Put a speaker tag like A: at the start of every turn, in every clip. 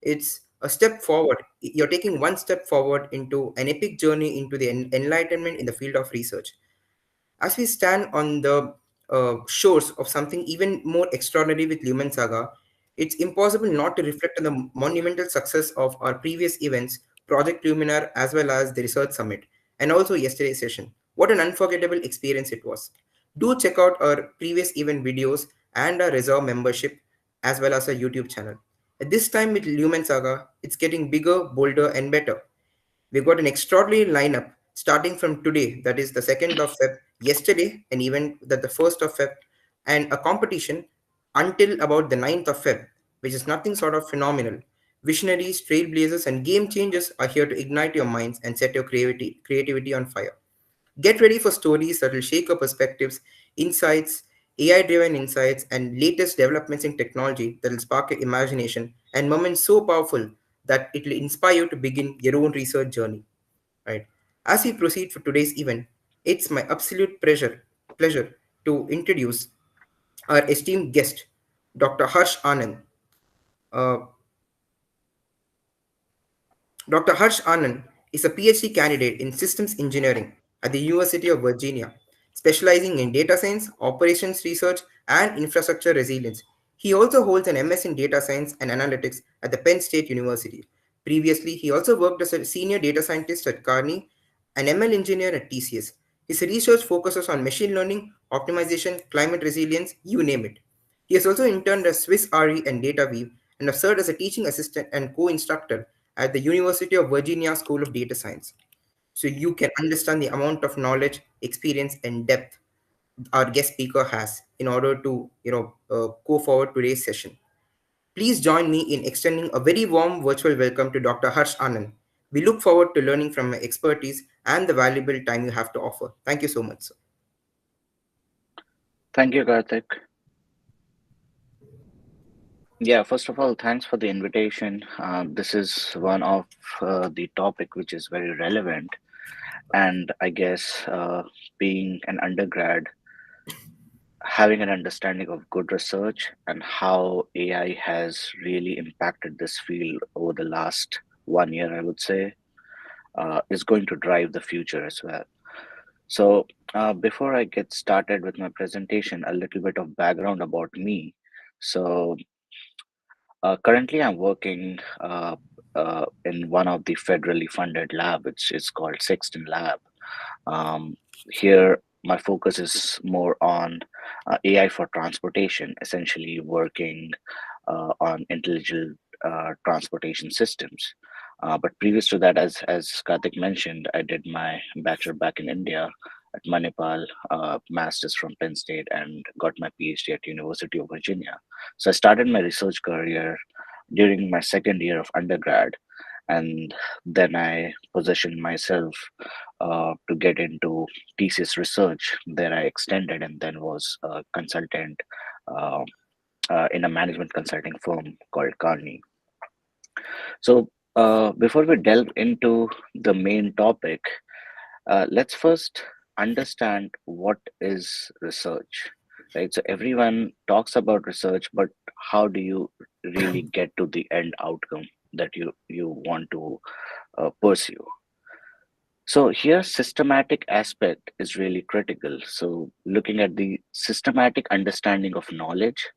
A: It's a step forward. You're taking one step forward into an epic journey into the enlightenment in the field of research. As we stand on the shores of something even more extraordinary with Lumen Saga, it's impossible not to reflect on the monumental success of our previous events, Project Luminar, as well as the Research Summit, and also yesterday's session. What an unforgettable experience it was. Do check out our previous event videos and our RaSoR membership, as well as our YouTube channel. At this time with Lumen Saga, it's getting bigger, bolder, and better. We've got an extraordinary lineup starting from today, that is the 2nd of Feb, yesterday, an event that the 1st of Feb, and a competition until about the 9th of Feb, which is nothing sort of phenomenal. Visionaries, trailblazers, and game changers are here to ignite your minds and set your creativity on fire. Get ready for stories that will shake your perspectives, insights, AI driven insights, and latest developments in technology that will spark your imagination and moments so powerful that it will inspire you to begin your own research journey. Right. As we proceed for today's event, it's my absolute pleasure to introduce our esteemed guest, Dr. Harsh Anand. Uh, Dr. Harsh Anand is a PhD candidate in systems engineering at the University of Virginia, specializing in data science, operations research, and infrastructure resilience. He also holds an MS in data science and analytics at the Penn State University. Previously, he also worked as a senior data scientist at Carney, an ML engineer at TCS. His research focuses on machine learning, optimization, climate resilience, you name it. He has also interned as Swiss RE and DataWeave and has served as a teaching assistant and co-instructor at the University of Virginia School of Data Science. So you can understand the amount of knowledge, experience, and depth our guest speaker has in order to go forward today's session. Please join me in extending a very warm virtual welcome to Dr. Harsh Anand. We look forward to learning from your expertise and the valuable time you have to offer. Thank you so much, sir.
B: Thank you, Karthik. Yeah, first of all, thanks for the invitation. This is one of the topic which is very relevant, and I guess being an undergrad, having an understanding of good research and how AI has really impacted this field over the last 1 year, I would say, is going to drive the future as well. So, before I get started with my presentation, a little bit of background about me. So, currently, I'm working in one of the federally funded lab, which is called Sexton Lab. Um, Here, my focus is more on AI for transportation, essentially working on intelligent transportation systems. But previous to that, as Karthik mentioned, I did my bachelor back in India at Manipal, master's from Penn State, and got my PhD at University of Virginia. So I started my research career during my second year of undergrad, and then I positioned myself to get into thesis research. There I extended and then was a consultant uh, in a management consulting firm called Carney. So before we delve into the main topic, let's first understand what is research, right? So everyone talks about research, but how do you really get to the end outcome that you want to pursue? So here, systematic aspect is really critical. So looking at the systematic understanding of knowledge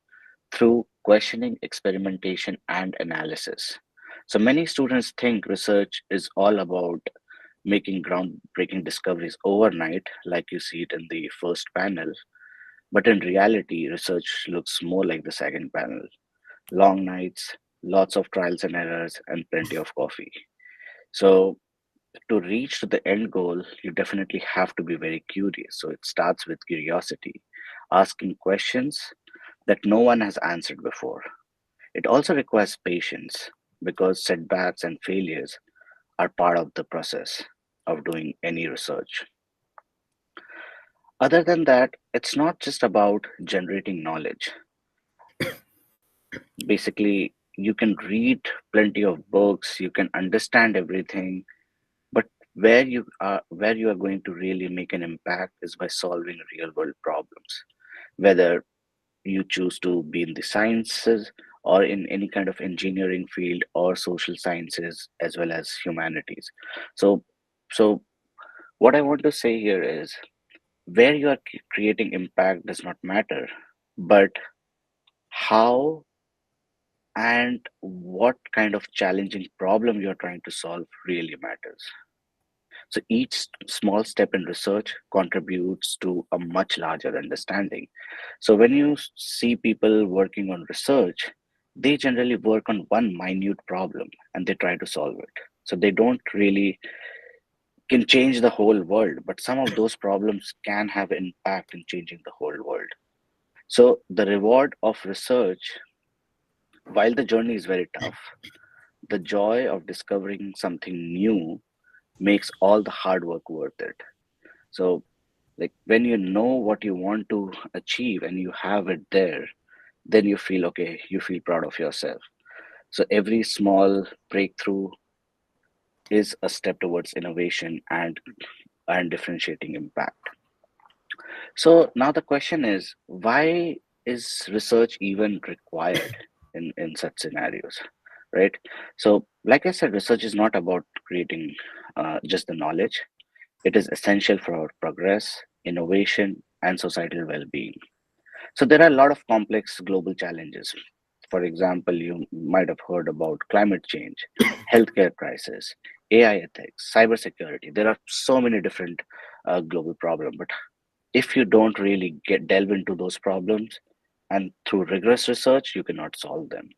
B: through questioning, experimentation, and analysis. So many students think research is all about making groundbreaking discoveries overnight, like you see it in the first panel. But in reality, research looks more like the second panel: long nights, lots of trials and errors, and plenty of coffee. So to reach to the end goal, you definitely have to be very curious. So it starts with curiosity, asking questions that no one has answered before. It also requires patience because setbacks and failures are part of the process of doing any research. Other than that, it's not just about generating knowledge. Basically, you can read plenty of books, you can understand everything, but where you are going to really make an impact is by solving real world problems, whether you choose to be in the sciences or in any kind of engineering field or social sciences as well as humanities. So so what I want to say here is, where you are creating impact does not matter, but how and what kind of challenging problem you're trying to solve really matters. So each small step in research contributes to a much larger understanding. So when you see people working on research, they generally work on one minute problem and they try to solve it. So they don't really can change the whole world, but some of those problems can have impact in changing the whole world. So the reward of research, while the journey is very tough, the joy of discovering something new makes all the hard work worth it. So, like when you know what you want to achieve and you have it there, then you feel okay, you feel proud of yourself. So, every small breakthrough is a step towards innovation and differentiating impact. So, now the question is, why is research even required in such scenarios? Right. So, like I said, research is not about creating just the knowledge. It is essential for our progress, innovation, and societal well being. So, there are a lot of complex global challenges. For example, you might have heard about climate change, healthcare crisis, AI ethics, cybersecurity. There are so many different global problems. But if you don't really delve into those problems and through rigorous research, you cannot solve them.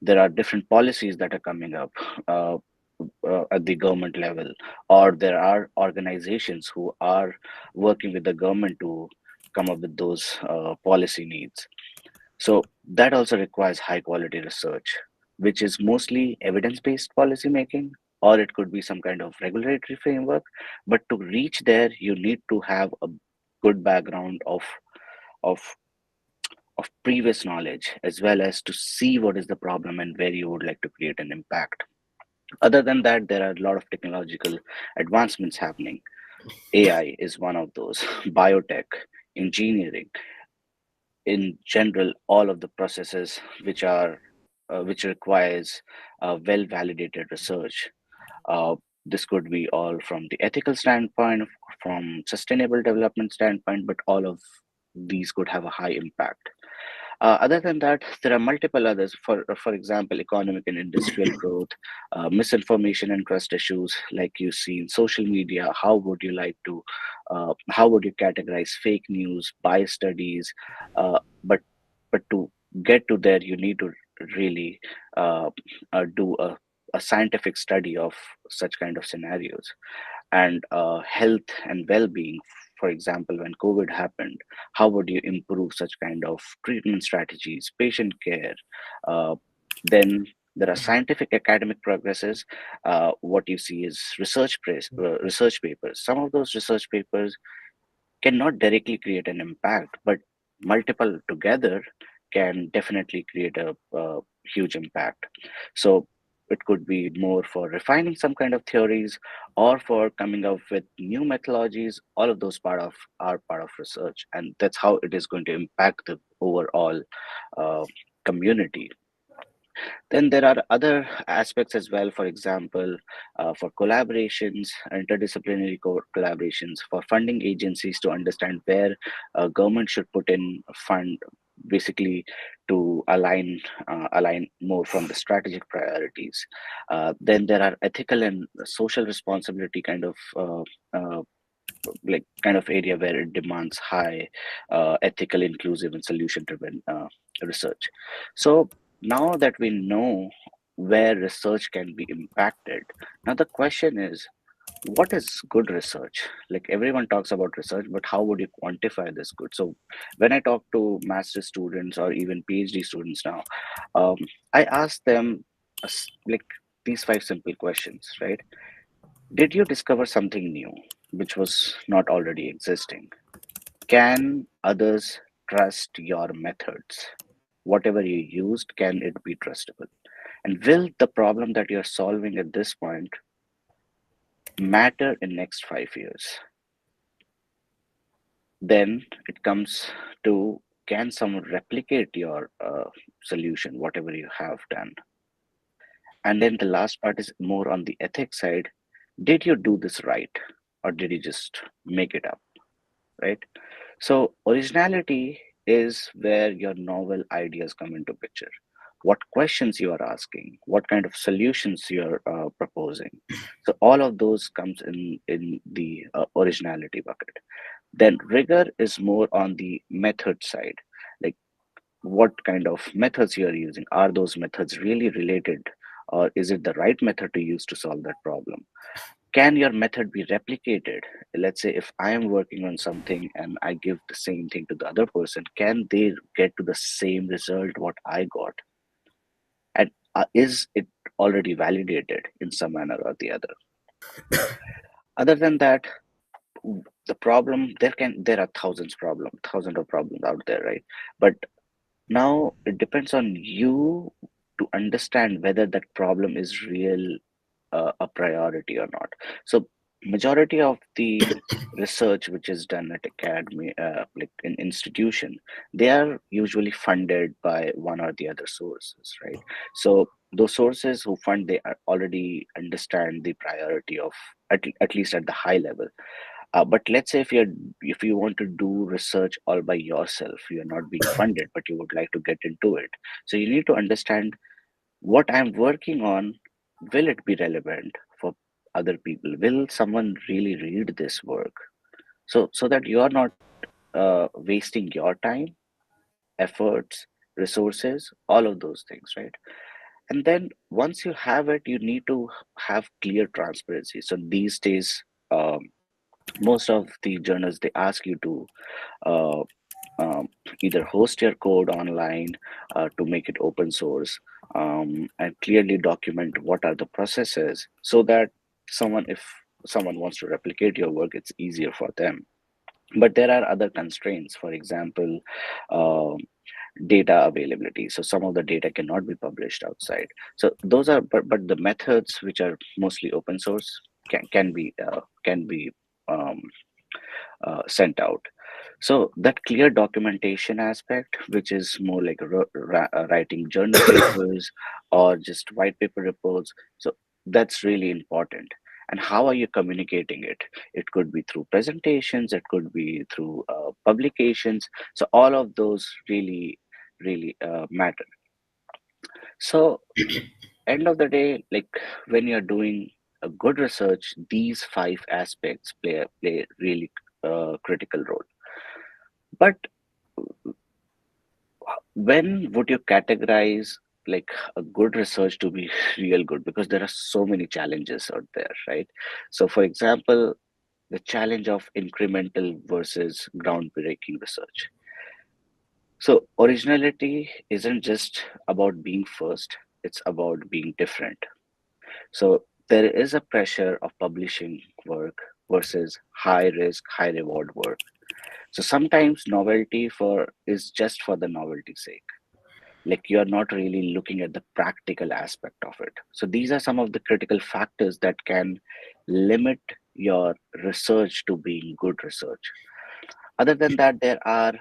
B: There are different policies that are coming up. Uh, at the government level, or there are organizations who are working with the government to come up with those policy needs. So that also requires high quality research, which is mostly evidence based policy making, or it could be some kind of regulatory framework. But to reach there, you need to have a good background of of previous knowledge, as well as to see what is the problem and where you would like to create an impact. Other than that, there are a lot of technological advancements happening. AI is one of those, biotech, engineering, in general, all of the processes which requires well validated research. Uh, this could be all from the ethical standpoint, from sustainable development standpoint, but all of these could have a high impact. Other than that, there are multiple others. For example, economic and industrial growth, misinformation and trust issues, like you see in social media. How would you categorize fake news, bias studies? But to get to there, you need to really do a scientific study of such kind of scenarios. And health and well-being, for example, when COVID happened, how would you improve such kind of treatment strategies, patient care? Then there are scientific academic progresses. What you see is research papers. Some of those research papers cannot directly create an impact, but multiple together can definitely create a huge impact. So it could be more for refining some kind of theories or for coming up with new methodologies. All of those are part of research, and that's how it is going to impact the overall uh, community. Then there are other aspects as well, for example, for collaborations, interdisciplinary collaborations, for funding agencies to understand where government should put in fund, basically to align more from the strategic priorities. Then there are ethical and social responsibility kind of area where it demands high ethical, inclusive, and solution driven research. So now that we know where research can be impacted, now the question is, what is good research? Like everyone talks about research, but how would you quantify this good? So when I talk to master students or even PhD students now, um, I ask them like these five simple questions, right? Did you discover something new which was not already existing? Can others trust your methods? Whatever you used, can it be trustable? And will the problem that you're solving at this point matter in next 5 years? Then it comes to, can someone replicate your solution, whatever you have done? And then the last part is more on the ethics side. Did you do this right, or did you just make it up, right? So originality is where your novel ideas come into picture. What questions you are asking, what kind of solutions you are proposing. So all of those comes in the originality bucket. Then rigor is more on the method side, like what kind of methods you are using. Are those methods really related, or is it the right method to use to solve that problem? Can your method be replicated? Let's say if I am working on something and I give the same thing to the other person, can they get to the same result what I got? And is it already validated in some manner or the other? Other than that, the problem, there are thousands of problems out there, right? But now it depends on you to understand whether that problem is real, a priority or not. So majority of the research which is done at academy, like in institution, they are usually funded by one or the other sources, right? So those sources who fund, they are already understand the priority of, at least at the high level. But let's say if you want to do research all by yourself, you're not being funded, but you would like to get into it. So you need to understand what I'm working on. Will it be relevant for other people? Will someone really read this work? So that you are not wasting your time, efforts, resources, all of those things, right? And then once you have it, you need to have clear transparency. So these days, most of the journals, they ask you to uh, um, either host your code online to make it open source, and clearly document what are the processes, so that if someone wants to replicate your work, it's easier for them. But there are other constraints. For example, um, data availability. So some of the data cannot be published outside. So those are, but the methods which are mostly open source can be um, sent out. So that clear documentation aspect, which is more like writing journal papers or just white paper reports, so that's really important. And how are you communicating it? It could be through presentations, it could be through publications. So all of those really matter. So end of the day, like when you're doing a good research, these five aspects play really critical role. But when would you categorize like a good research to be real good? Because there are so many challenges out there, right? So for example, the challenge of incremental versus groundbreaking research. So originality isn't just about being first, it's about being different. So there is a pressure of publishing work versus high risk, high reward work. So sometimes novelty for is just for the novelty's sake, like you're not really looking at the practical aspect of it. So these are some of the critical factors that can limit your research to being good research. Other than that, there are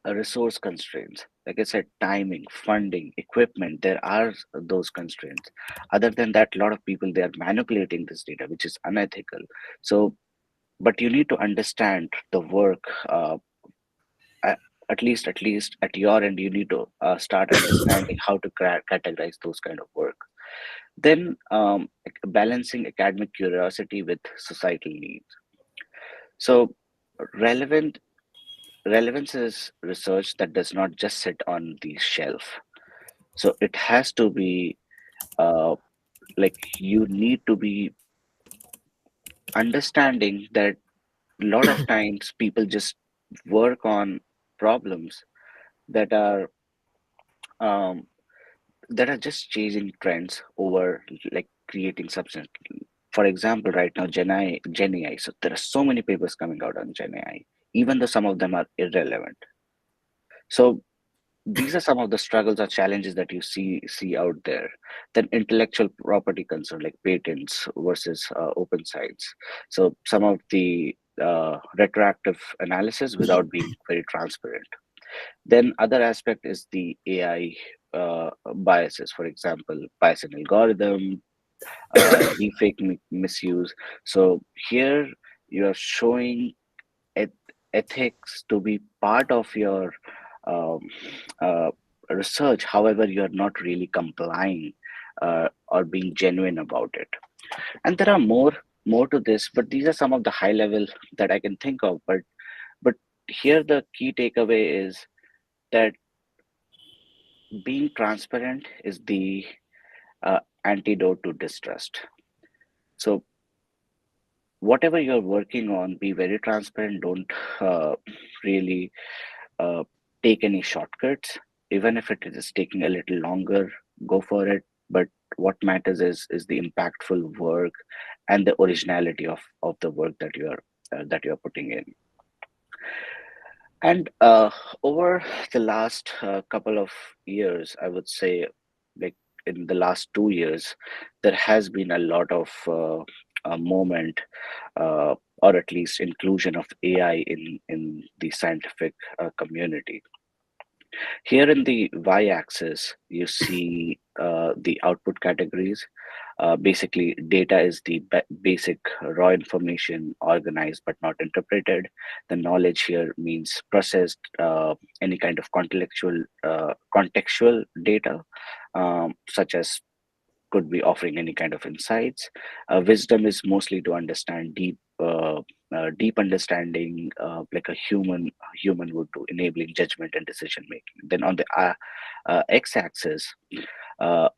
B: resource constraints, like I said, timing, funding, equipment. There are those constraints. Other than that, a lot of people, they are manipulating this data, which is unethical. So but you need to understand the work, at, at least at your end, you need to start understanding how to categorize those kind of work. Then balancing academic curiosity with societal needs. So relevant relevance is research that does not just sit on the shelf. So it has to be uh, like you need to be understanding that a lot of times people just work on problems that are um, just chasing trends over like creating substance. For example, right now, Gen AI. So there are so many papers coming out on Gen AI, even though some of them are irrelevant. So these are some of the struggles or challenges that you see out there. Then intellectual property concern, like patents versus open science. So some of the retroactive analysis without being very transparent. Then other aspect is the AI biases, for example, bias in algorithm, deepfake misuse. So here you are showing ethics to be part of your um, uh, research. However, you are not really complying or being genuine about it. And there are more to this, but these are some of the high level that I can think of. But here the key takeaway is that being transparent is the antidote to distrust. So whatever you're working on, be very transparent. Don't really uh, take any shortcuts, even if it is taking a little longer. Go for it. But what matters is the impactful work and the originality of the work that you're putting in. And over the last couple of years, I would say, like in the last 2 years, there has been a lot of moment, uh, or at least inclusion of AI in the scientific community. Here in the y-axis, you see the output categories. Basically, data is the basic raw information, organized but not interpreted. The knowledge here means processed, any kind of contextual data, such as could be offering any kind of insights. Wisdom is mostly to understand deep understanding, like a human would do, enabling judgment and decision making. Then on the x-axis,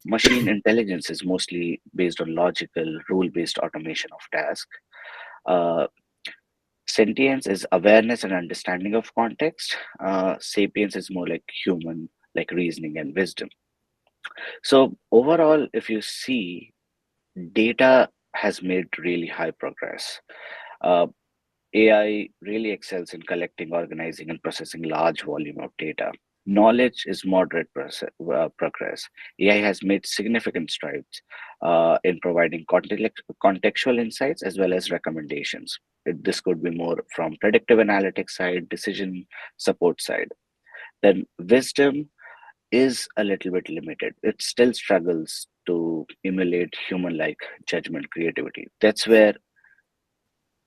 B: machine intelligence is mostly based on logical, rule-based automation of tasks. Uh, Sentience is awareness and understanding of context. Sapience is more like human, like reasoning and wisdom. So overall, if you see, data has made really high progress. Uh, AI really excels in collecting, organizing, and processing large volume of data. Knowledge is moderate progress. AI has made significant strides in providing contextual insights as well as recommendations. This could be more from predictive analytics side, decision support side. Then wisdom is a little bit limited. It still struggles to emulate human like judgment creativity. That's where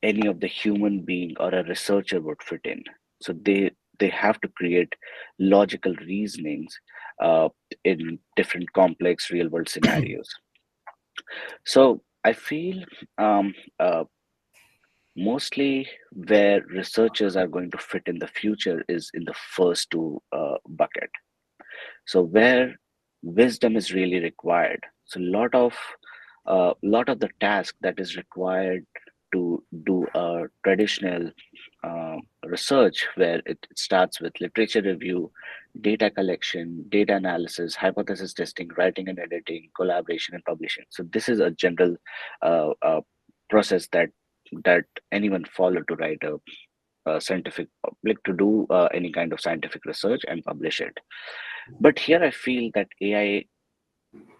B: any of the human being or a researcher would fit in. So they have to create logical reasonings uh, in different complex real world scenarios. So I feel um, uh, mostly where researchers are going to fit in the future is in the first two bucket. So where wisdom is really required. So lot of the task that is required to do a traditional research, where it starts with literature review, data collection, data analysis, hypothesis testing, writing and editing, collaboration and publishing. So this is a general process that anyone follow to write a scientific, like to do any kind of scientific research and publish it. But here I feel that AI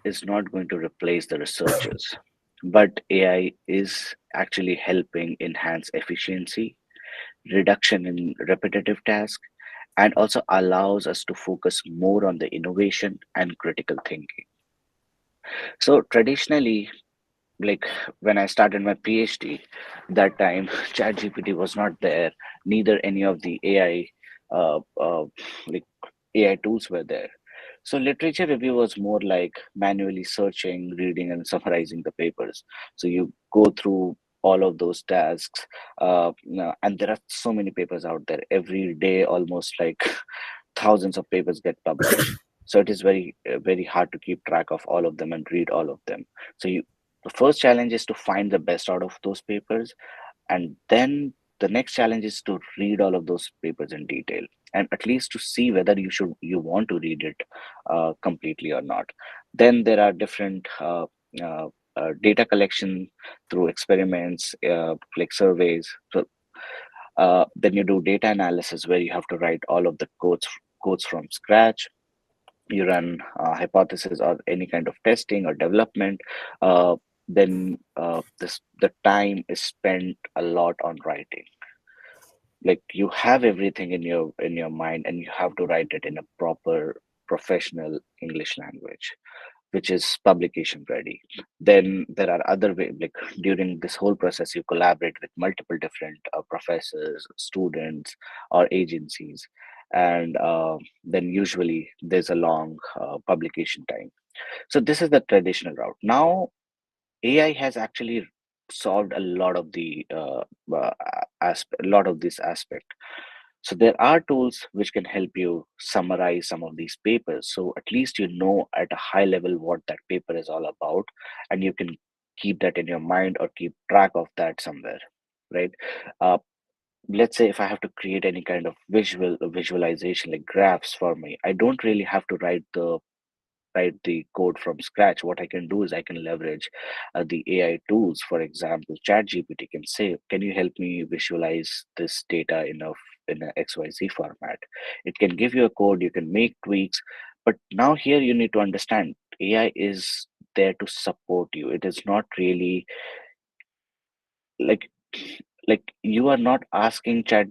B: is not going to replace the researchers, but AI is actually helping enhance efficiency, reduction in repetitive tasks, and also allows us to focus more on the innovation and critical thinking. So traditionally, like when I started my PhD, that time ChatGPT was not there, neither any of the AI like AI tools were there. So literature review was more like manually searching, reading, and summarizing the papers. So you go through all of those tasks, and there are so many papers out there every day, almost like thousands of papers get published. So it is very hard to keep track of all of them and read all of them. So you the first challenge is to find the best out of those papers, and then the next challenge is to read all of those papers in detail, and at least to see whether you want to read it completely or not. Then there are different uh, data collection through experiments, like surveys. So then you do data analysis, where you have to write all of the codes from scratch. You run hypothesis or any kind of testing or development. Then the time is spent a lot on writing. like you have everything in your mind, and you have to write it in a proper professional English language, which is publication ready. Then there are other way, like during this whole process you collaborate with multiple different professors, students, or agencies. And then usually there's a long publication time. So this is the traditional route. Now AI has actually solved a lot of the a lot of this aspect. So there are tools which can help you summarize some of these papers. So at least you know at a high level what that paper is all about, and you can keep that in your mind or keep track of that somewhere, right? Uh, let's say if I have to create any kind of visualization like graphs for me, I don't really have to write the code from scratch. What I can do is I can leverage the AI tools. For example, ChatGPT can say, "Can you help me visualize this data in a XYZ format?" It can give you a code. You can make tweaks. But now here you need to understand AI is there to support you. It is not really like you are not asking Chat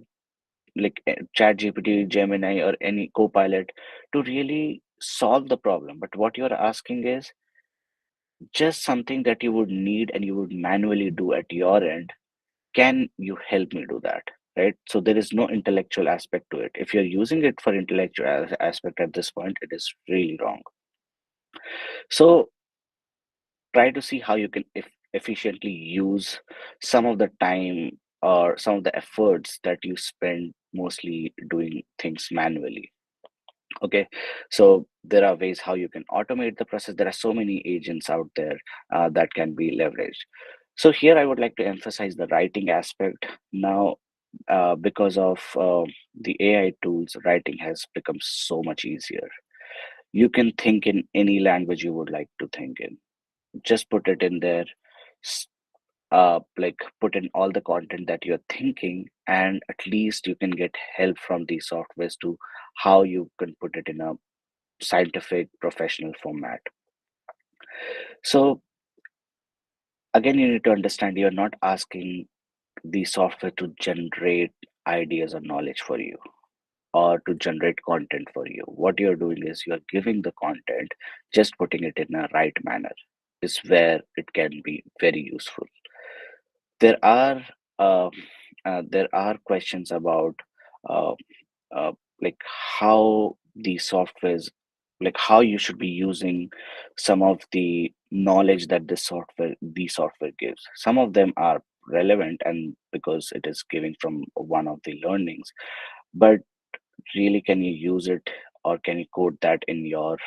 B: GPT, Gemini, or any Copilot to really solve the problem. But what you're asking is just something that you would need and you would manually do at your end. Can you help me do that? Right? So there is no intellectual aspect to it. If you're using it for intellectual aspect at this point, it is really wrong. So try to see how you can efficiently use some of the time or some of the efforts that you spend mostly doing things manually. Okay, so there are ways how you can automate the process. There are so many agents out there that can be leveraged. So here I would like to emphasize the writing aspect. Now, because of the AI tools, writing has become so much easier. You can think in any language you would like to think in. Just put it in there, s- like put in all the content that you're thinking, and at least you can get help from these softwares to how you can put it in a scientific professional format. So again, you need to understand you're not asking the software to generate ideas or knowledge for you or to generate content for you. What you're doing is you're giving the content, just putting it in a right manner is where it can be very useful. There are uh, there are questions about uh, uh, like how the softwares, like how you should be using some of the knowledge that the software gives. Some of them are relevant and because it is giving from one of the learnings, but really can you use it or can you code that in your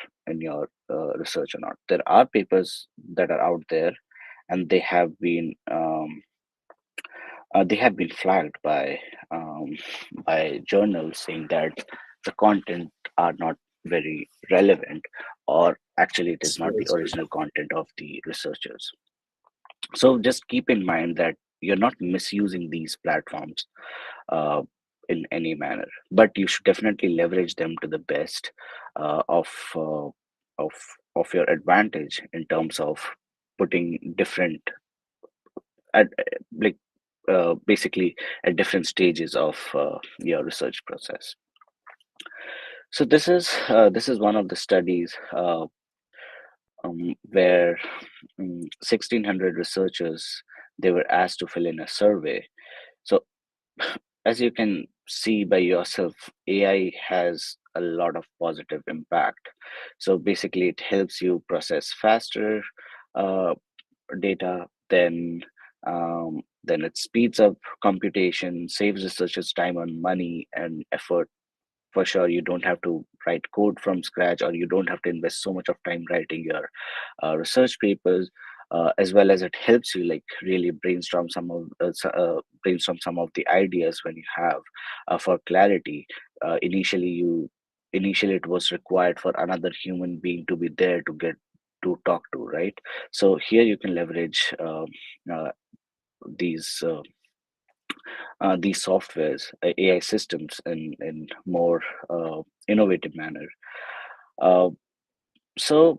B: research or not? There are papers that are out there and they have been flagged by journals saying that the content are not very relevant, or actually it is not the original content of the researchers. So just keep in mind that you're not misusing these platforms uh, in any manner, but you should definitely leverage them to the best uh, of of your advantage in terms of putting different at like basically at different stages of your research process. So this is one of the studies where 1600 researchers, they were asked to fill in a survey. So as you can see by yourself, AI has a lot of positive impact. So basically it helps you process faster uh, data, then it speeds up computation, saves researchers time and money and effort. For sure, you don't have to write code from scratch, or you don't have to invest so much of time writing your research papers. As well as it helps you like really brainstorm some of the ideas when you have for clarity. Initially you initially it was required for another human being to be there to get to talk to, right? So here you can leverage uh, these uh, these softwares, AI systems, in more innovative manner. Uh, so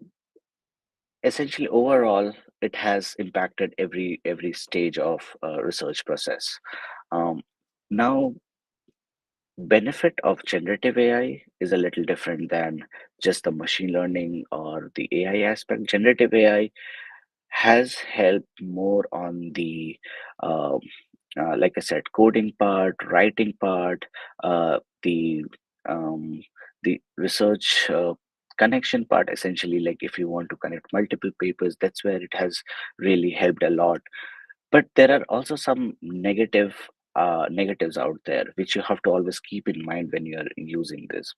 B: essentially, overall, it has impacted every stage of research process. Um, now, benefit of generative AI is a little different than just the machine learning or the AI aspect. Generative AI has helped more on the uh, like I said, coding part, writing part, the um, the research connection part. Essentially, like if you want to connect multiple papers, that's where it has really helped a lot. But there are also some negatives out there, which you have to always keep in mind when you are using this.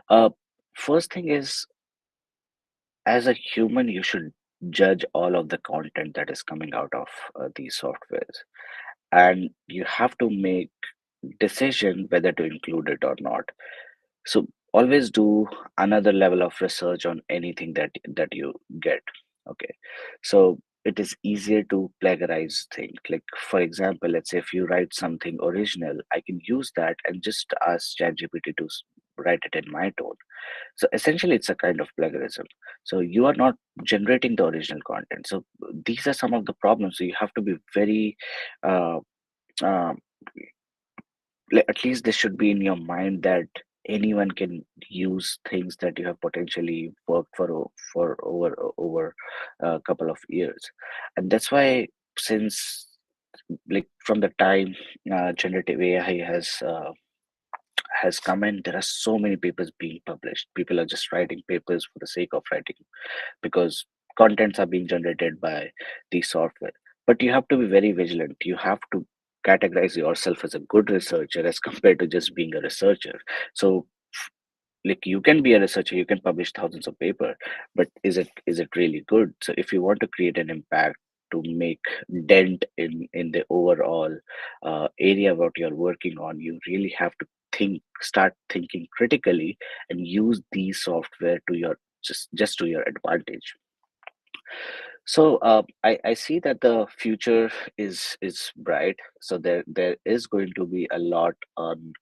B: Uh, First thing is, as a human, you should judge all of the content that is coming out of these softwares, and you have to make decision whether to include it or not. So always do another level of research on anything that you get. Okay, so it is easier to plagiarize things. Like for example, let's say if you write something original, I can use that and just ask ChatGPT to write it in my tone. So essentially, it's a kind of plagiarism. So you are not generating the original content. So these are some of the problems. So you have to be very uh, uh, at least this should be in your mind that anyone can use things that you have potentially worked for for over a couple of years. And that's why, since like from the time generative AI has come in, there are so many papers being published. People are just writing papers for the sake of writing, because contents are being generated by the software. But you have to be very vigilant. You have to categorize yourself as a good researcher as compared to just being a researcher. So like you can be a researcher, you can publish thousands of paper, but is it really good? So if you want to create an impact, to make dent in the overall area what you're working on, you really have to start thinking critically and use these software to your just to your advantage. So I see that the future is bright. So there is going to be a lot on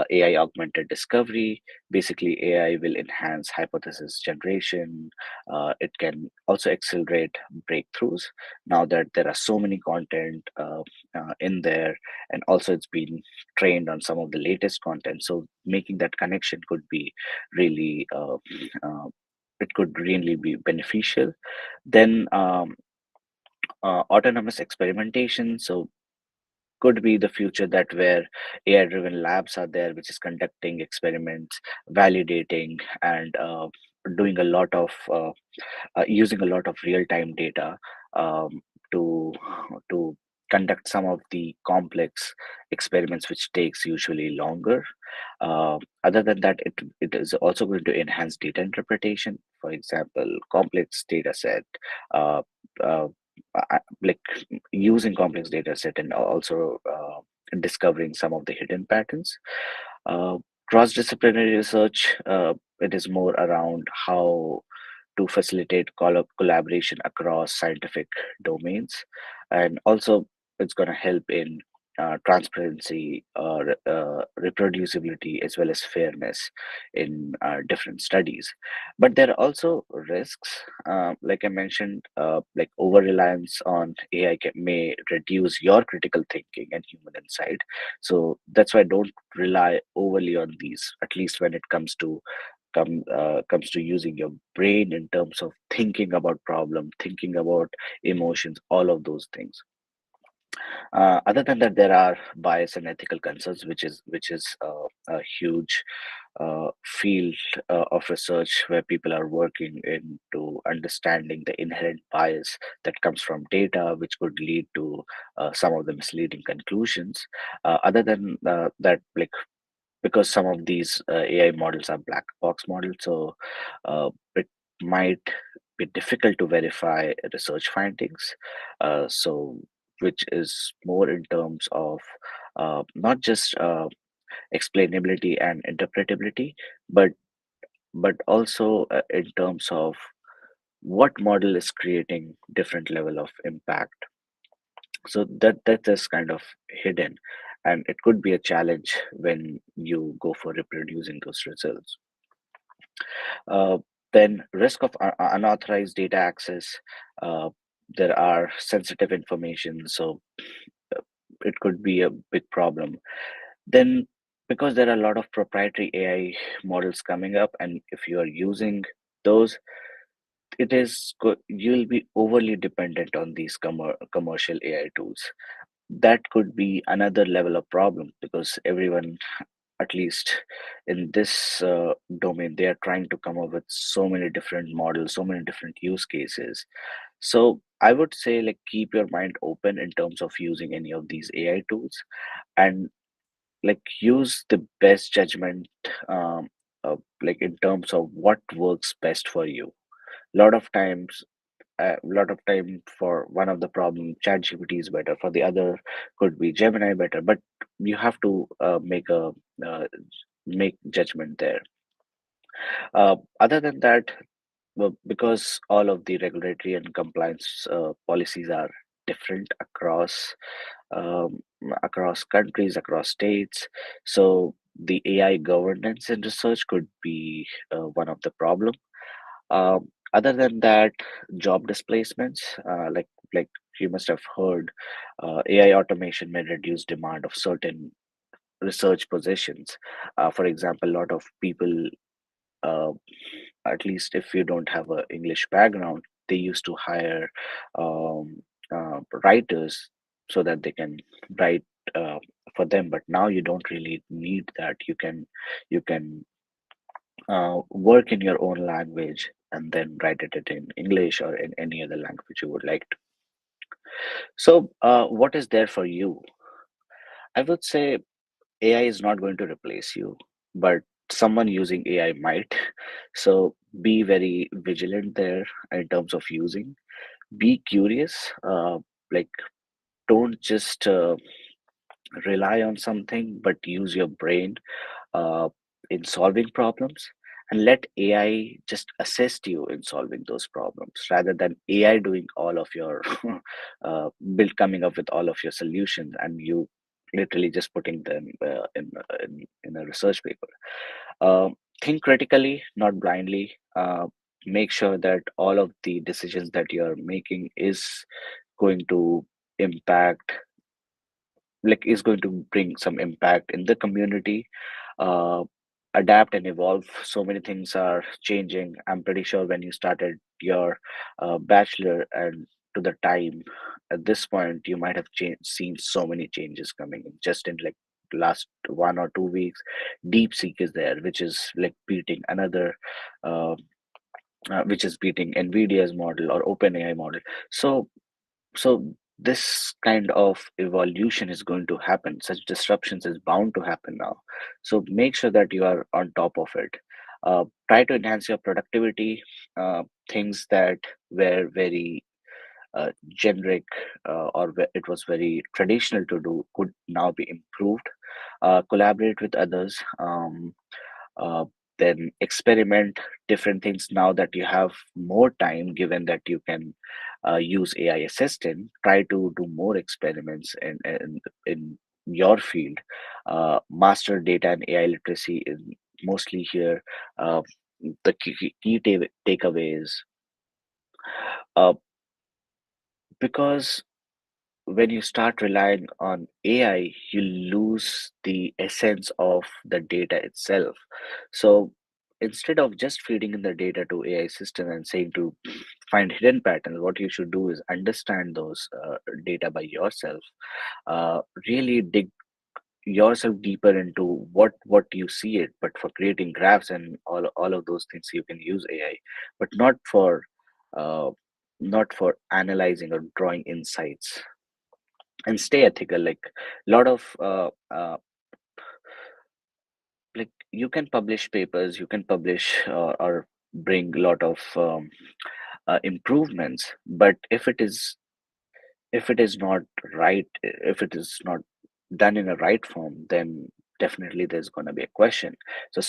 B: AI augmented discovery. Basically, AI will enhance hypothesis generation. It can also accelerate breakthroughs. Now that there are so many content in there, and also it's been trained on some of the latest content. So making that connection could be really it could really be beneficial. Then autonomous experimentation. So could be the future that where AI driven labs are there, which is conducting experiments, validating, and doing a lot of using a lot of real time data um, to to conduct some of the complex experiments, which takes usually longer. Other than that, it is also going to enhance data interpretation. For example, complex data set, uh, uh, like using complex data set, and also discovering some of the hidden patterns. Cross-disciplinary research, it is more around how to facilitate collaboration across scientific domains, and also it's going to help in transparency, reproducibility, as well as fairness in different studies. But there are also risks, like I mentioned, like over reliance on AI may reduce your critical thinking and human insight. So that's why don't rely overly on these, at least when it comes to using your brain in terms of thinking about problem, thinking about emotions, all of those things. Other than that, there are bias and ethical concerns, which is a huge field of research where people are working into understanding the inherent bias that comes from data, which could lead to some of the misleading conclusions. Other than that, like because some of these AI models are black box models, so it might be difficult to verify research findings. So, which is more in terms of not just explainability and interpretability, but also in terms of what model is creating different level of impact. So that is kind of hidden, and it could be a challenge when you go for reproducing those results. uh, then risk of unauthorized data access. uh, there are sensitive information, so uh, it could be a big problem. Then because there are a lot of proprietary AI models coming up, and if you are using those, you'll be overly dependent on these commercial AI tools. That could be another level of problem, because everyone, at least in this domain, they are trying to come up with so many different models, so many different use cases. So I would say, like, keep your mind open in terms of using any of these AI tools, and like use the best judgment, like in terms of what works best for you. A lot of times, a lot of time, for one of the problem, ChatGPT is better. For the other, could be Gemini better. But you have to uh, make judgment there. Other than that, well, because all of the regulatory and compliance policies are different um, across countries, across states, so the AI governance and research could be one of the problem. Other than that, job displacements, like you must have heard, AI automation may reduce demand of certain research positions. For example, a lot of people, uh, at least if you don't have a English background, they used to hire um, writers so that they can write uh, for them. But now you don't really need that. You can work in your own language and then write it in English or in any other language you would like to. So, what is there for you? I would say AI is not going to replace you, but someone using AI might. So, be very vigilant there in terms of using. Be curious. Like, don't just rely on something, but use your brain uh, in solving problems, and let AI just assist you in solving those problems rather than AI doing all of your build coming up with all of your solutions, and you literally just putting them in a research paper. Um, think critically, not blindly. Make sure that all of the decisions that you're making is going to impact, like is going to bring some impact in the community. uh, Adapt and evolve. So many things are changing. I'm pretty sure when you started your bachelor and to the time at this point, you might have seen so many changes coming in just in like last 1 or 2 weeks. DeepSeek is there, which is like beating another uh, which is beating Nvidia's model or OpenAI model. So so this kind of evolution is going to happen. Such disruptions is bound to happen now. So make sure that you are on top of it. Try to enhance your productivity. Things that were very generic, or it was very traditional to do, could now be improved. Collaborate with others. Uh, then experiment different things. Now that you have more time, given that you can use AI assistant, try to do more experiments in your field. Master data and AI literacy is mostly here. uh, the key takeaways, uh, because when you start relying on AI, you lose the essence of the data itself. So instead of just feeding in the data to AI system and saying to find hidden patterns, what you should do is understand those data by yourself. Really dig yourself deeper into what you see it. But for creating graphs and all of those things, you can use AI, but uh, not for analyzing or drawing insights. And stay ethical. Like a lot of like you can publish papers, you can publish or bring a lot of improvements, but if it is not right, if it is not done in a right form, then definitely there's going to be a question. So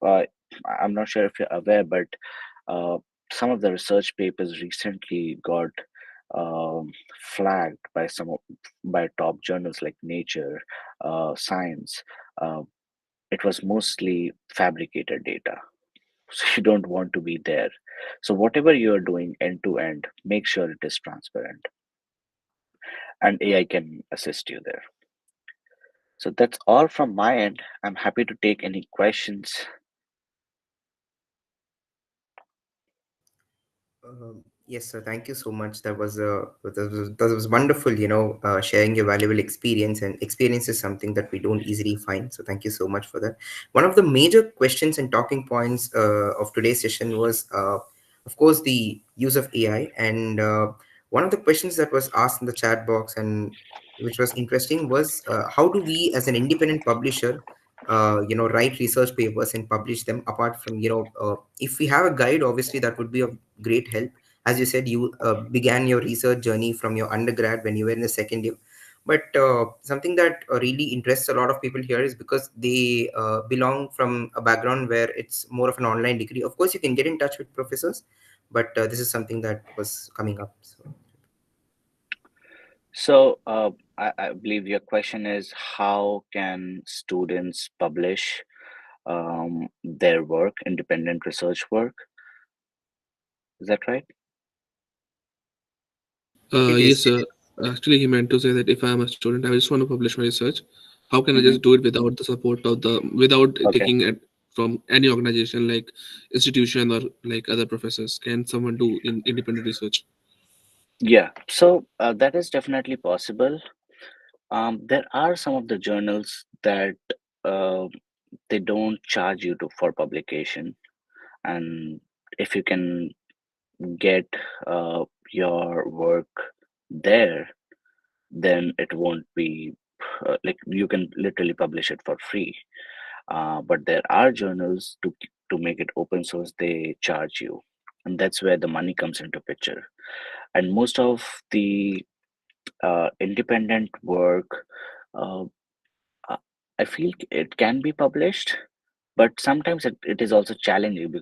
B: uh, I'm not sure if you're aware, but uh, some of the research papers recently got um, flagged by by top journals like Nature, Science. uh, it was mostly fabricated data, so you don't want to be there. So whatever you're doing end to end, make sure it is transparent, and AI can assist you there. So that's all from my end. I'm happy to take any questions.
A: Yes, sir. Thank you so much. That was wonderful. Sharing your valuable experience, and experience is something that we don't easily find. So thank you so much for that. One of the major questions and talking points of today's session was, of course, the use of AI. And one of the questions that was asked in the chat box and which was interesting was, how do we, as an independent publisher, write research papers and publish them apart from, if we have a guide, obviously that would be of great help. As you said, you began your research journey from your undergrad when you were in the second year, but something that really interests a lot of people here is because they belong from a background where it's more of an online degree. Of course, you can get in touch with professors, but this is something that was coming up. So
B: So, I believe your question is how can students publish their work, independent research work? Is that right?
A: it is.
C: Yes, sir. Actually, he meant to say that if I am a student, I just want to publish my research. How can I
B: Mm-hmm.
C: just do it without the support of without
B: Okay.
C: taking it from any organization like institution or like other professors? Can someone do in independent research?
B: Yeah. So that is definitely possible. There are some of the journals that uh, they don't charge you to for publication, and if you can get your work there, then it won't be like you can literally publish it for free. But there are journals to make it open source, they charge you, and that's where the money comes into picture. And most of the independent work, uh, uh, I feel it can be published, but sometimes it is also challenging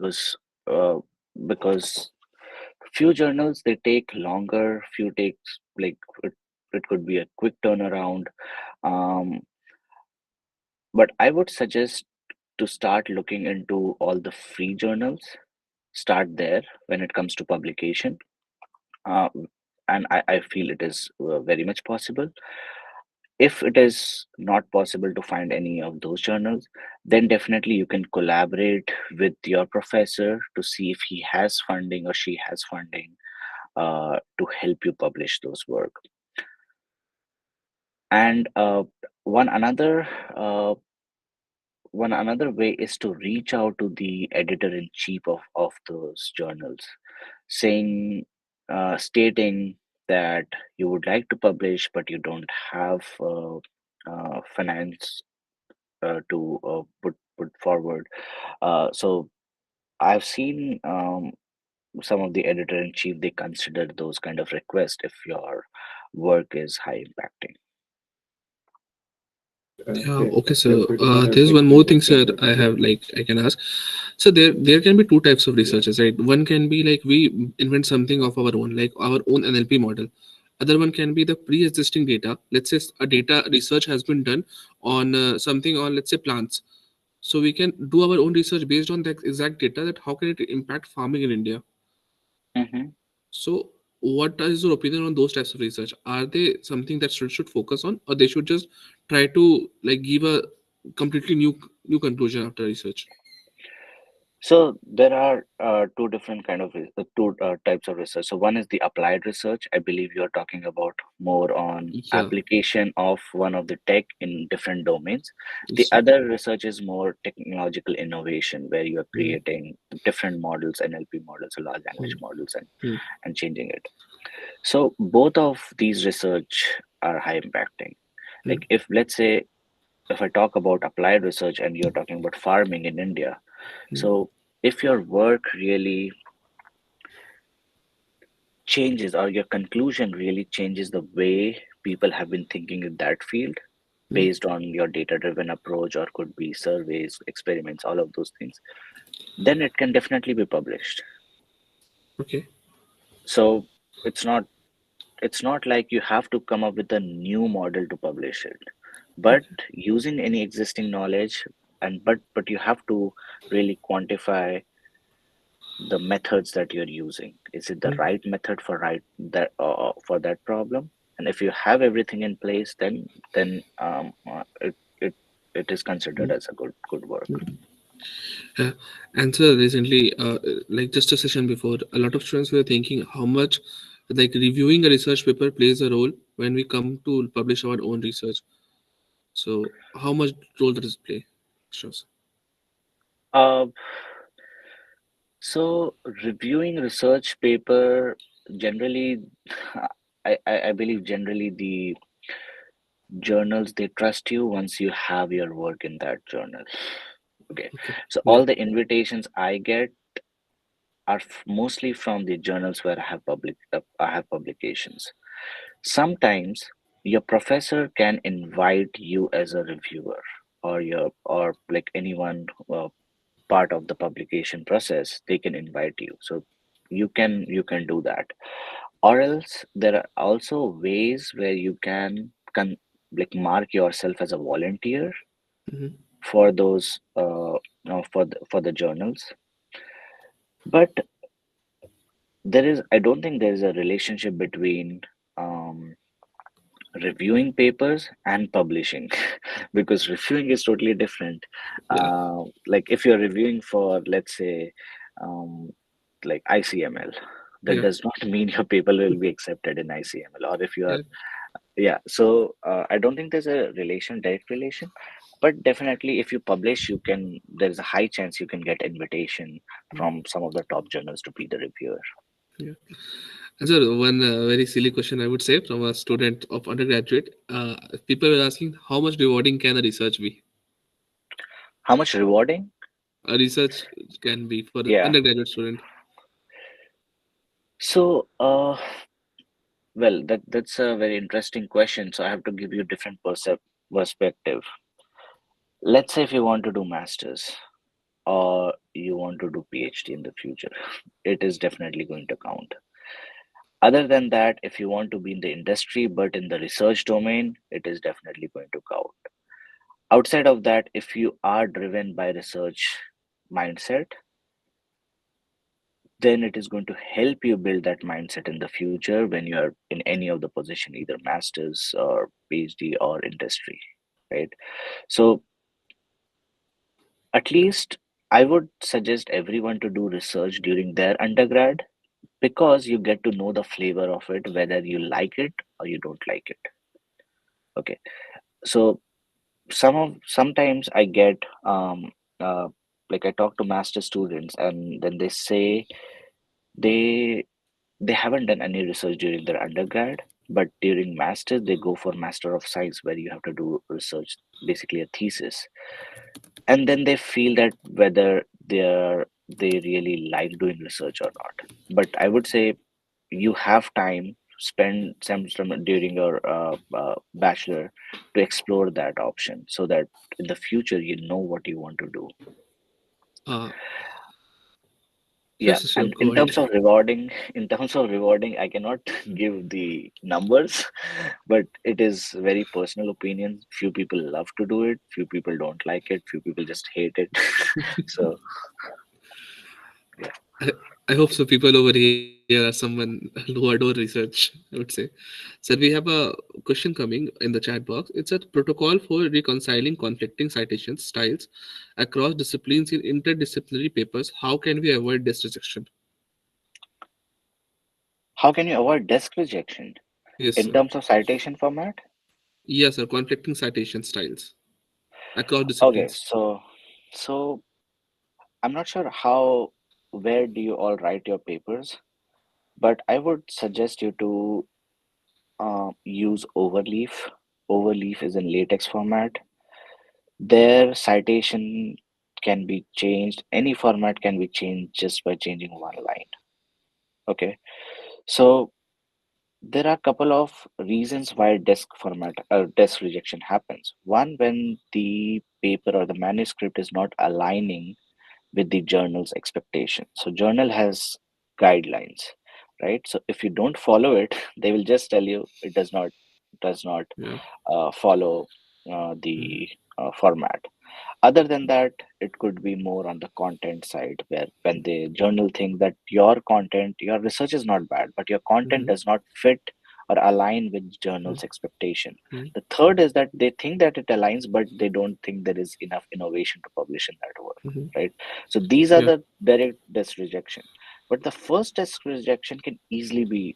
B: uh, because few journals they take longer, few takes like it could be a quick turnaround. um, but I would suggest to start looking into all the free journals. Start there when it comes to publication. uh, and I feel it is very much possible. If it is not possible to find any of those journals, then definitely you can collaborate with your professor to see if he has funding or she has funding to help you publish those work. And one another uh, one another way is to reach out to the editor in chief of those journals, saying stating that you would like to publish but you don't have finance to put forward. So I've seen some of the editor in chief they consider those kind of requests if your work is high impacting.
C: Yeah, okay, so there's one more thing, sir. I have like I can ask. So there can be two types of researchers, right? One can be like we invent something of our own, like our own NLP model. Other one can be the pre-existing data. Let's say a data research has been done on something on let's say plants. So we can do our own research based on that exact data. That how can it impact farming in India?
B: Hmm.
C: So, what is your opinion on those types of research? Are they something that should focus on, or they should just try to like give a completely new conclusion after research?
B: So there are two different kind of two types of research. So one is the applied research. I believe you're talking about more on
C: Yeah,
B: application of one of the tech in different domains. The
C: yes.
B: other research is more technological innovation, where you are
C: Mm,
B: creating different models, NLP models, or large language
C: mm,
B: models,
C: mm,
B: and changing it. So both of these research are high impacting.
C: mm,
B: Like if let's say if I talk about applied research and you're talking about farming in India,
C: mm,
B: so if your work really changes or your conclusion really changes the way people have been thinking in that field
C: mm.
B: based on your data driven approach or could be surveys, experiments, all of those things, then it can definitely be published.
C: Okay.
B: So it's not it's not like you have to come up with a new model to publish it, but
C: Okay.
B: using any existing knowledge, and but you have to really quantify the methods that you're using. Is it the
C: Mm.
B: right method for that problem? And if you have everything in place, then it is considered as a good work.
C: Yeah. And so recently, like just a session before, a lot of students were thinking how much like reviewing a research paper plays a role when we come to publish our own research. So how much role does it play? Shows.
B: Uh, so reviewing research paper generally, I believe generally the journals they trust you once you have your work in that journal. Okay,
C: Okay.
B: so
C: Yeah.
B: all the invitations I get are mostly from the journals where I have publications. Sometimes your professor can invite you as a reviewer, or like anyone part of the publication process, they can invite you. So you can do that. Or else there are also ways where you can like mark yourself as a volunteer
C: Hmm.
B: for those for the journals. But I don't think there is a relationship between um, reviewing papers and publishing, because reviewing is totally different.
C: Yeah.
B: Like if you're reviewing for, let's say, um, like ICML, that
C: Yeah.
B: does not mean your paper will be accepted in ICML. Or if you are,
C: Yeah.
B: yeah, so I don't think there's a direct relation. But definitely if you publish, there's a high chance you can get invitation from some of the top journals to be the reviewer.
C: Yeah. And so one very silly question I would say from a student of undergraduate, people were asking how much rewarding can a research be?
B: How much rewarding?
C: A research can be for the
B: Yeah.
C: undergraduate student.
B: So, well, that's a very interesting question. So I have to give you different perspective. Let's say if you want to do masters or you want to do PhD in the future, it is definitely going to count. Other than that, if you want to be in the industry but in the research domain, it is definitely going to count. Outside of that, if you are driven by research mindset, then it is going to help you build that mindset in the future when you are in any of the position, either masters or PhD or industry, right? So at least I would suggest everyone to do research during their undergrad, because you get to know the flavor of it, whether you like it or you don't like it. Okay, so sometimes I get uh, like I talk to master students and then they say they they haven't done any research during their undergrad, but during masters they go for master of science where you have to do research, basically a thesis, and then they feel that whether they really like doing research or not. But I would say you have time, spend some during your bachelor to explore that option, so that in the future you know what you want to do.
C: Uh,
B: Yeah,
C: yes, sure,
B: and
C: go ahead.
B: in terms of rewarding, I cannot give the numbers, but it is very personal opinion. Few people love to do it, few people don't like it, few people just hate it. So yeah.
C: I, I hope so. People over here are someone who adore research, I would say. So we have a question coming in the chat box. It's a protocol for reconciling conflicting citation styles across disciplines in interdisciplinary papers. How can we avoid this rejection?
B: How can you avoid desk rejection
C: Yes,
B: in
C: sir.
B: terms of citation format?
C: Yes, sir. Conflicting citation styles across
B: Okay,
C: disciplines.
B: so I'm not sure how where do you all write your papers, but I would suggest you to use Overleaf. Overleaf is in LaTeX format. Their citation can be changed. Any format can be changed just by changing one line. Okay, so there are a couple of reasons why desk rejection happens. One, when the paper or the manuscript is not aligning with the journal's expectation. So journal has guidelines, right? So if you don't follow it, they will just tell you it does not
C: Yeah.
B: follow
C: Mhm.
B: the format. Other than that, it could be more on the content side, where when the journal think that your research is not bad, but your content
C: Mhm.
B: does not fit or align with
C: mm,
B: journals expectation.
C: mm,
B: The third is that they think that it aligns, but they don't think there is enough innovation to publish in that work,
C: mhm.
B: right? So these are
C: Yeah.
B: the direct desk rejection. But the first desk rejection can easily be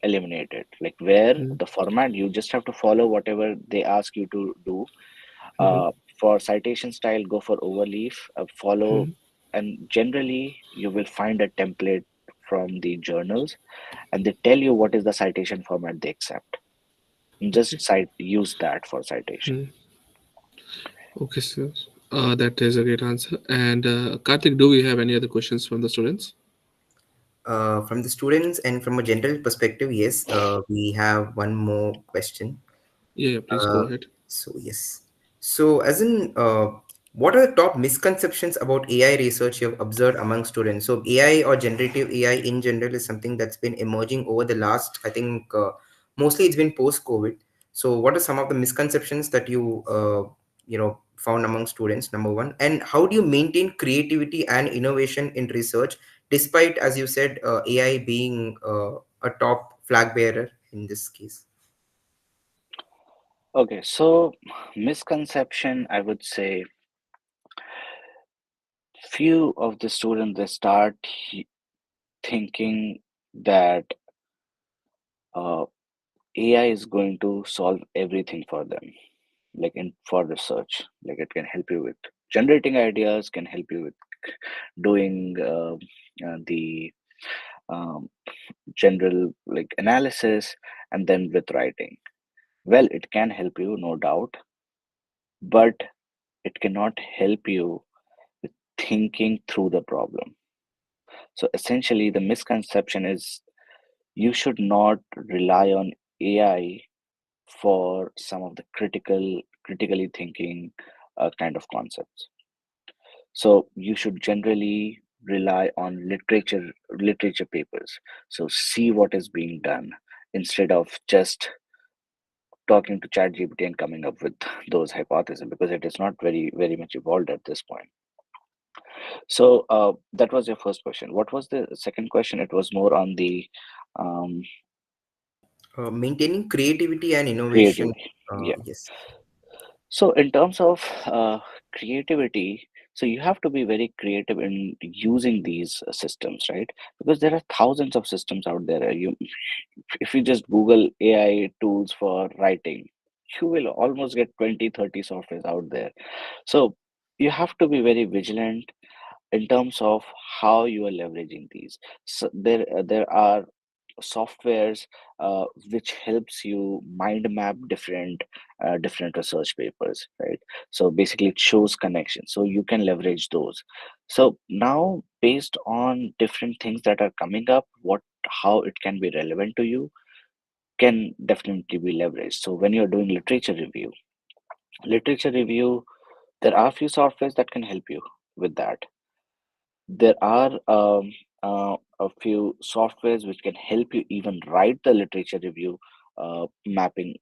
B: eliminated, like where
C: Mm,
B: the format you just have to follow whatever they ask you to do.
C: mhm,
B: uh, for citation style, go for overleaf, follow,
C: mhm.
B: and generally you will find a template from the journals, and they tell you what is the citation format they accept. And
C: Okay.
B: just cite, use that for citation.
C: Mm. Okay, sir. That is a great answer. And Karthik, do we have any other questions from the students?
A: From the students and from a general perspective, yes, we have one more question.
C: Yeah, yeah, please go
A: Uh,
C: ahead.
A: so yes. So as in, what are the top misconceptions about AI research you've observed among students? So AI or generative AI in general is something that's been emerging over the last, I think, mostly it's been post-COVID. So what are some of the misconceptions that found among students? Number one, and how do you maintain creativity and innovation in research, despite, as you said, AI being a top flag bearer in this case?
B: Okay, so misconception, I would say few of the students they start thinking that uh, AI is going to solve everything for them, like in for research. Like it can help you with generating ideas, can help you with doing the um, general like analysis, and then with writing. Well, it can help you, no doubt, but it cannot help you with thinking through the problem. So essentially, the misconception is you should not rely on AI for some of the critically thinking kind of concepts. So you should generally rely on literature papers. So see what is being done instead of just talking to ChatGPT and coming up with those hypotheses, because it is not very much evolved at this point. So that was your first question. What was the second question? It was more on the um,
A: Maintaining creativity and innovation.
B: creativity. Yeah.
A: Yes.
B: So in terms of creativity, so you have to be very creative in using these systems, right? Because there are thousands of systems out there. If you just Google AI tools for writing, you will almost get 20, 30 softwares out there. So you have to be very vigilant in terms of how you are leveraging these. So there are softwares which helps you mind map different research papers, right? So basically it shows connections, so you can leverage those. So now based on different things that are coming up, what how it can be relevant to you can definitely be leveraged. So when you're doing literature review, there are few softwares that can help you with that. There are a few softwares which can help you even write the literature review, mapping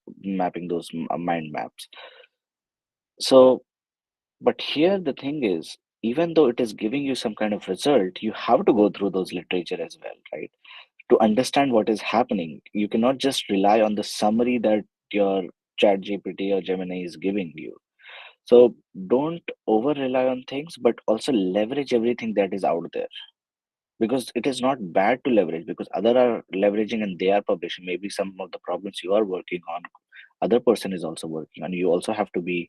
B: those mind maps. So, but here the thing is, even though it is giving you some kind of result, you have to go through those literature as well, right? To understand what is happening, you cannot just rely on the summary that your chat GPT or Gemini is giving you. So don't over rely on things, but also leverage everything that is out there, because it is not bad to leverage, because other are leveraging and they are publishing. Maybe some of the problems you are working on, other person is also working on. You also have to be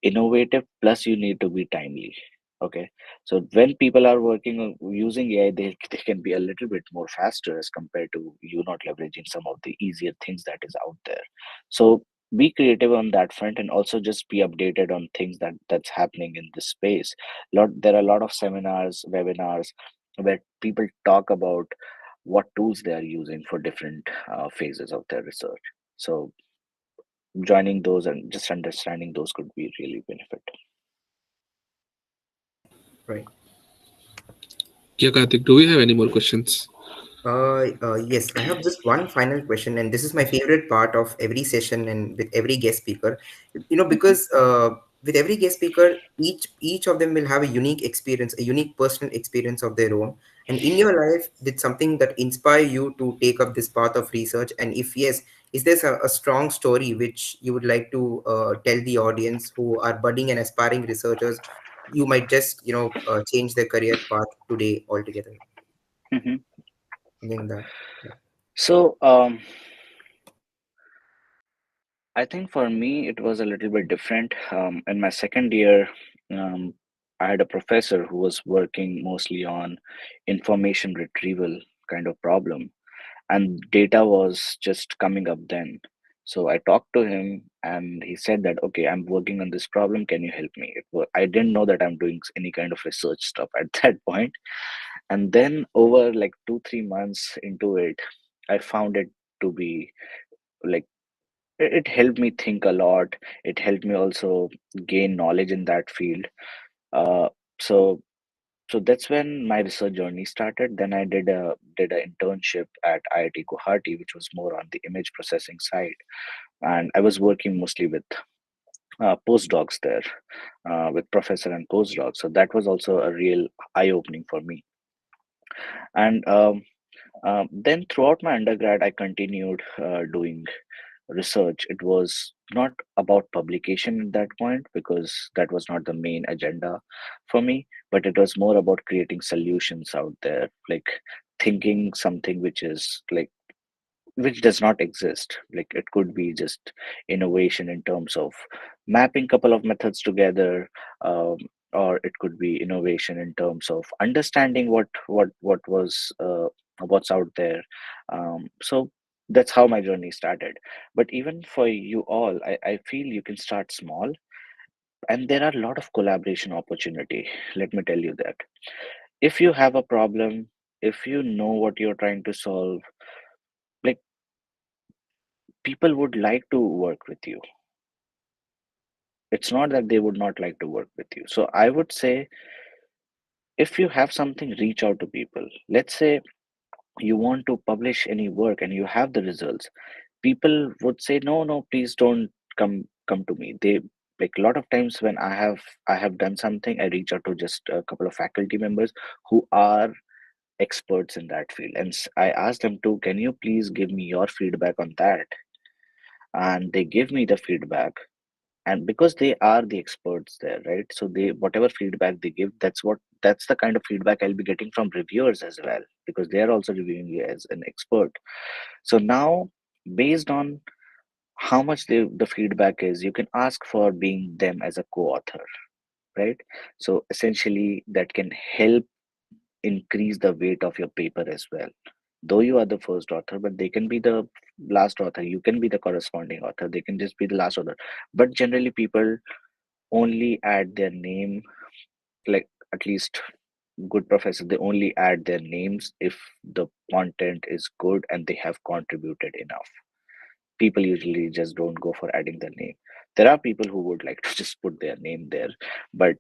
B: innovative, plus you need to be timely. Okay, so when people are working on using AI, they can be a little bit more faster as compared to you not leveraging some of the easier things that is out there. So be creative on that front, and also just be updated on things that's happening in this space. There are a lot of seminars, webinars, where people talk about what tools they are using for different phases of their research. So joining those and just understanding those could be really benefit.
A: Right.
C: Yeah, Karthik, do we have any more questions?
A: Yes, I have just one final question, and this is my favorite part of every session and with every guest speaker. Because with every guest speaker, each of them will have a unique experience, a unique personal experience of their own, And in your life, did something that inspire you to take up this path of research? And if yes, is there a strong story which you would like to tell the audience who are budding and aspiring researchers? You might just, change their career path today altogether.
B: Mhm.
A: Something that, yeah.
B: So, I think for me, it was a little bit different. In my second year, um, I had a professor who was working mostly on information retrieval kind of problem, and data was just coming up then. So I talked to him, and he said that, okay, I'm working on this problem. Can you help me? I didn't know that I'm doing any kind of research stuff at that point. And then over like 2, 3 months into it, I found it to be like it helped me think a lot. It helped me also gain knowledge in that field. Uh, so so that's when my research journey started. Then I did an internship at IIT Guwahati, which was more on the image processing side, and I was working mostly with postdocs there, with professor and postdocs. So that was also a real eye opening for me. And then throughout my undergrad, I continued doing research. It was not about publication at that point because that was not the main agenda for me, but it was more about creating solutions out there, like thinking something which is like which does not exist. Like it could be just innovation in terms of mapping couple of methods together, um, or it could be innovation in terms of understanding what was what's out there. So that's how my journey started. But even for you all, I feel you can start small, and there are a lot of collaboration opportunity. Let me tell you that if you have a problem, if you know what you're trying to solve, like people would like to work with you. It's not that they would not like to work with you. So I would say if you have something, reach out to people. Let's say you want to publish any work and you have the results. People would say, no, no, please don't come to me. They like a lot of times when I have done something, I reach out to just a couple of faculty members who are experts in that field. And I ask them to, can you please give me your feedback on that? And they give me the feedback, and because they are the experts there, right? So they whatever feedback they give, that's the kind of feedback I'll be getting from reviewers as well, because they are also reviewing you as an expert. So now, based on how much the feedback is, you can ask for being them as a co-author, right? So essentially that can help increase the weight of your paper as well. Though you are the first author, but they can be the last author, you can be the corresponding author, they can just be the last author. But generally people only add their name, like at least good professors, they only add their names if the content is good and they have contributed enough. People usually just don't go for adding their name. There are people who would like to just put their name there, but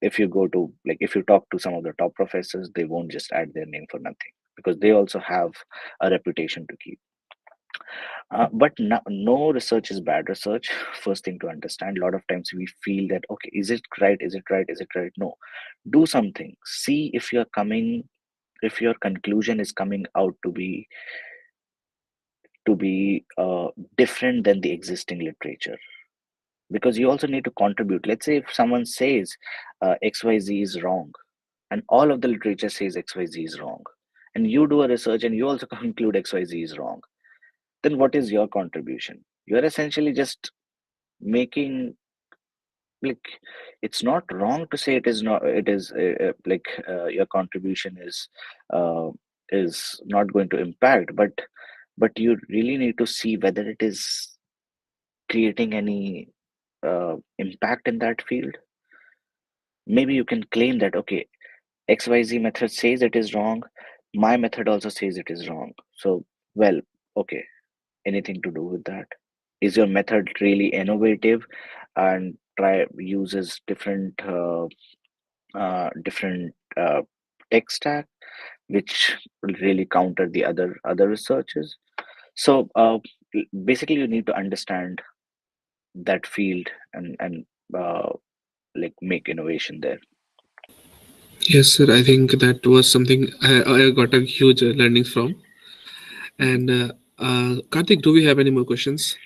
B: if you go to like if you talk to some of the top professors, they won't just add their name for nothing, because they also have a reputation to keep. But no, no research is bad research. First thing to understand, a lot of times we feel that, okay, is it right? Is it right? Is it right? No, do something. See if you're coming, if your conclusion is coming out to be different than the existing literature, because you also need to contribute. Let's say if someone says XYZ is wrong, and all of the literature says XYZ is wrong, and you do a research and you also conclude XYZ is wrong, then what is your contribution? You're essentially just making, like, it's not wrong to say it is not, it is your contribution uh, is not going to impact, but you really need to see whether it is creating any impact in that field. Maybe you can claim that, okay, XYZ method says it is wrong, my method also says it is wrong. So, well, okay, anything to do with that? Is your method really innovative and try uses different tech stack, which will really counter the other researches? So basically, you need to understand that field and like make innovation there.
C: Yes, sir. I think that was something I got a huge learnings from. And Karthik, do we have any more questions?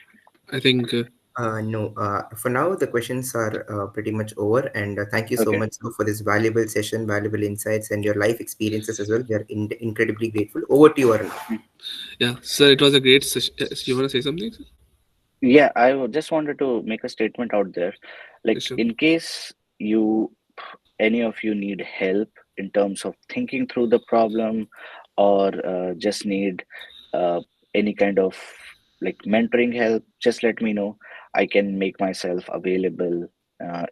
C: I think
A: No, for now, the questions are pretty much over. And thank you so
B: Okay.
A: much for this valuable session, valuable insights, and your life experiences as well. We are incredibly grateful. Over to you, Arun.
C: yeah, sir. It was a great session. You want to say something, sir?
B: Yeah, just wanted to make a statement out there. Like,
C: Yes, sure.
B: in case you, any of you need help in terms of thinking through the problem, or just need uh, any kind of like mentoring help, just let me know. I can make myself available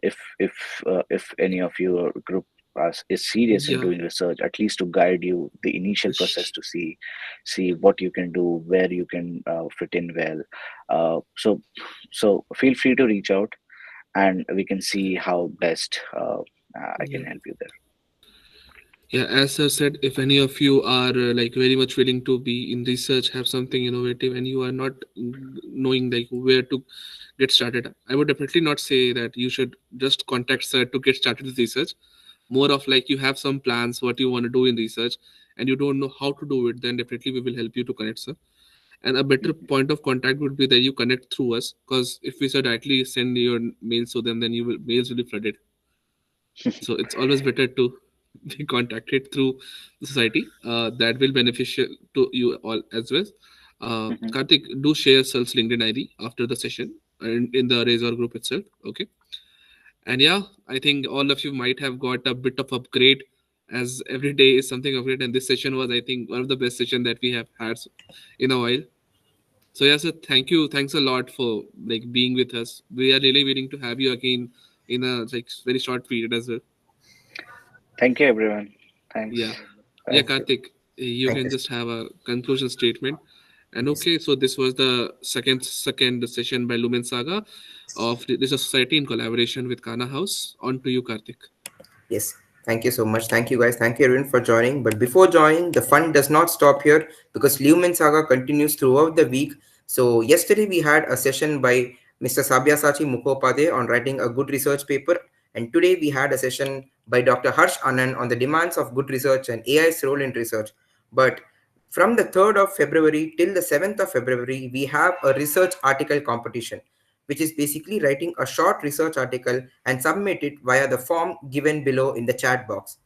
B: if any of your group is serious in
C: Yeah.
B: doing research, at least to guide you the initial process to see what you can do, where you can fit in well. So feel free to reach out, and we can see how best I can
C: Yeah.
B: help you there.
C: Yeah, as I said, if any of you are like very much willing to be in research, have something innovative, and you are not knowing like where to get started, I would definitely not say that you should just contact sir to get started with research. More of like you have some plans what you want to do in research, and you don't know how to do it, then definitely we will help you to connect sir. And a better point of contact would be that you connect through us, because if we should directly send your mails to them, then you will mails will be flooded. So it's always better to be contacted through the society. That will beneficial to you all as well.
B: Mhm.
C: Karthik, do share Sal's LinkedIn ID after the session and in the RaSoR group itself. Okay. And yeah, I think all of you might have got a bit of upgrade, as every day is something upgrade. And this session was, I think, one of the best session that we have had in a while. So yeah, sir, thank you. Thanks a lot for like being with us. We are really willing to have you again in a like very short period as well.
B: Thank you, everyone. Thanks.
C: Yeah. Yeah,
B: Bye.
A: Thank you.
C: Karthik, you
A: Thank
C: can
A: you.
C: just have a conclusion statement. And
A: Yes.
C: okay, so this was the second session by Lumen Saga of this is a society in collaboration with Kanha House. On to you, Karthik.
A: Yes. Thank you so much. Thank you, guys. Thank you, everyone, for joining. But before joining, the fun does not stop here because Lumen Saga continues throughout the week. So, yesterday we had a session by Mr. Sabyasachi Mukhopadhyay on writing a good research paper. And today we had a session by Dr. Harsh Anand on the demands of good research and AI's role in research. But from the 3rd of February till the 7th of February, we have a research article competition, which is basically writing a short research article and submit it via the form given below in the chat box.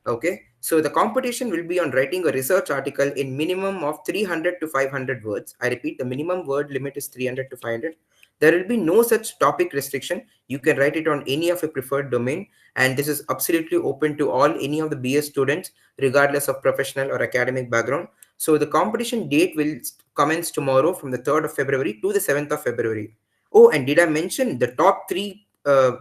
A: Okay, so the competition will be on writing a research article in minimum of 300 to 500 words. I repeat, the minimum word limit is 300 to 500. There will be no such topic restriction. You can write it on any of your preferred domain, and this is absolutely open to all any of the BS students, regardless of professional or academic background. So the competition date will commence tomorrow from the 3rd of February to the 7th of February. Oh, and did I mention the top three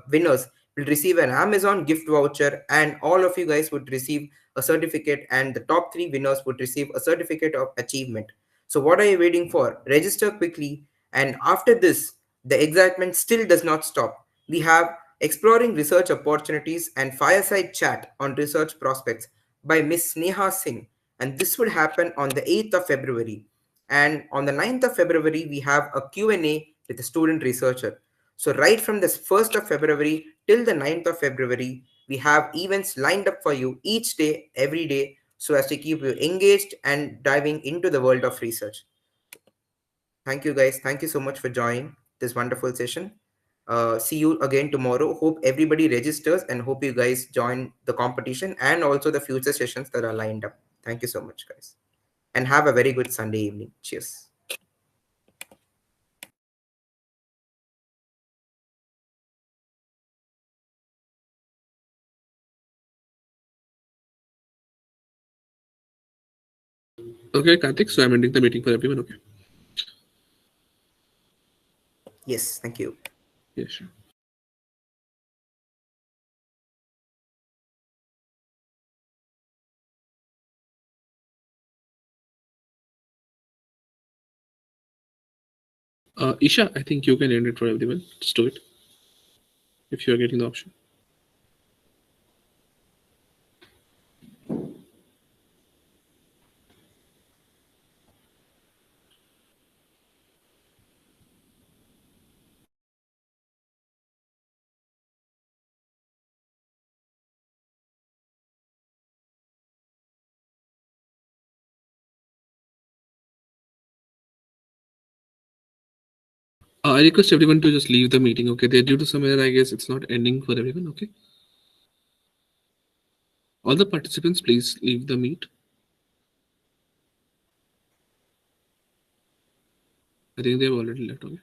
A: winners will receive an Amazon gift voucher, and all of you guys would receive a certificate, and the top three winners would receive a certificate of achievement. So, what are you waiting for? Register quickly, and after this, the excitement still does not stop. We have Exploring Research Opportunities and Fireside Chat on Research Prospects by Miss Sneha Singh, and this will happen on the 8th of February. And on the 9th of February, we have a Q&A with a student researcher. So right from the 1st of February till the 9th of February, we have events lined up for you each day, every day, so as to keep you engaged and diving into the world of research. Thank you, guys. Thank you so much for joining this wonderful session. See you again tomorrow. Hope everybody registers and hope you guys join the competition and also the future sessions that are lined up. Thank you so much, guys. And have a very good Sunday evening. Cheers.
C: Okay, Karthik, so I'm ending the meeting for everyone. Okay.
A: Yes, thank you.
C: Yeah, sure. Isha, I think you can end it for everyone. Just do it if you are getting the option. I request everyone to just leave the meeting. Okay, they're due to somewhere. I guess it's not ending for everyone. Okay, all the participants, please leave the meet. I think they've already left. Okay.